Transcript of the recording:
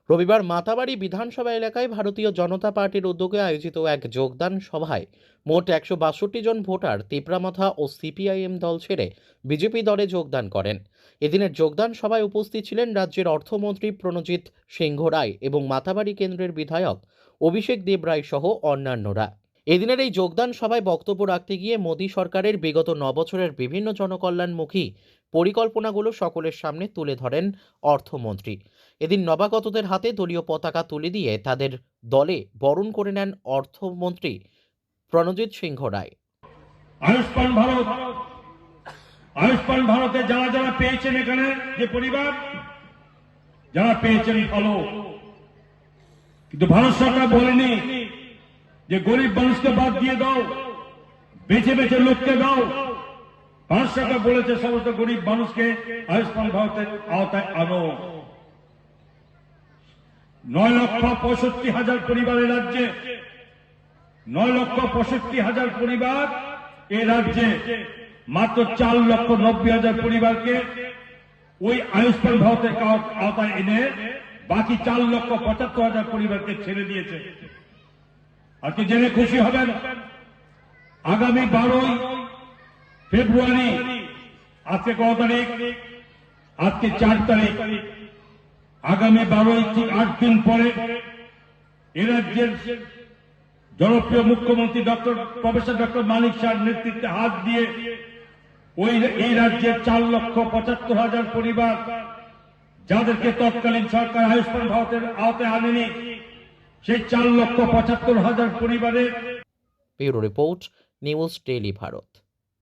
রবিবার মাতাবাড়ি বিধানসভা এলাকায় ভারতীয় জনতা পার্টির উদ্যোগে আয়োজিত এক যোগদান সভায় মোট ১৬২ জন ভোটার তিপ্রামাথা ও সিপিআইএম দল ছেড়ে বিজেপি দলে যোগদান করেন। এদিনের যোগদান সভায় উপস্থিত ছিলেন রাজ্যের অর্থমন্ত্রী প্রণজিৎ সিংহ রায় এবং মাতাবাড়ি কেন্দ্রের বিধায়ক অভিষেক দেব রায় সহ অন্যান্যরা। এদিনের এই যোগদান সভায় বক্তব্য রাখতে গিয়ে মোদী সরকারের বিগত ৯ বছরের বিভিন্ন জনকল্যাণমুখী পরিকল্পনাগুলো সকলের সামনে তুলে ধরেন অর্থমন্ত্রী। এদিন নবাগতদের হাতে দলীয় পতাকা তুলে দিয়ে তাদের দলে বরণ করে নেন অর্থমন্ত্রী প্রণজিৎ সিংহ রায়। আয়ুষ্মান ভারত, আয়ুষ্মান ভারতে যারা যারা পেয়েছেন, এখানে যে পরিবার যারা পেয়েছেন ভালো, কিন্তু ভারত সরকার বলেনি যে গরিব মানুষকে বাদ দিয়ে দাও, বেছে বেছে লোককে দাও। ভারত সরকার বলেছে সমস্ত গরিব মানুষকে আয়ুষ্মান ভারতের আওতায় আনো। ৯,৬৫,০০০ পরিবারের রাজ্যে ৯,৬৫,০০০ পরিবার এ রাজ্যে মাত্র ৪,৯০,০০০ পরিবারকে ওই আয়ুষ্মান ভারতের আওতায় এনে বাকি ৪,৭৫,০০০ পরিবারকে ছেড়ে দিয়েছে। আজকে জেনে খুশি হবেন, আগামী ১২ই ফেব্রুয়ারি, আজকে কত তারিখ? আজকে ৪ তারিখ। আগামী 12ই ঠিক ৮ দিন পরে এ রাজ্যের জনপ্রিয় মুখ্যমন্ত্রী প্রফেসর ডক্টর মানিক শাহর নেতৃত্বে হাত দিয়ে এই রাজ্যের ৪,৭৫,০০০ পরিবার, যাদেরকে তৎকালীন সরকার আয়ুষ্মান ভারতের আওতায় আনেনি, সেই ৪,৭৫,০০০ পরিবারের bureau report, news daily Bharat.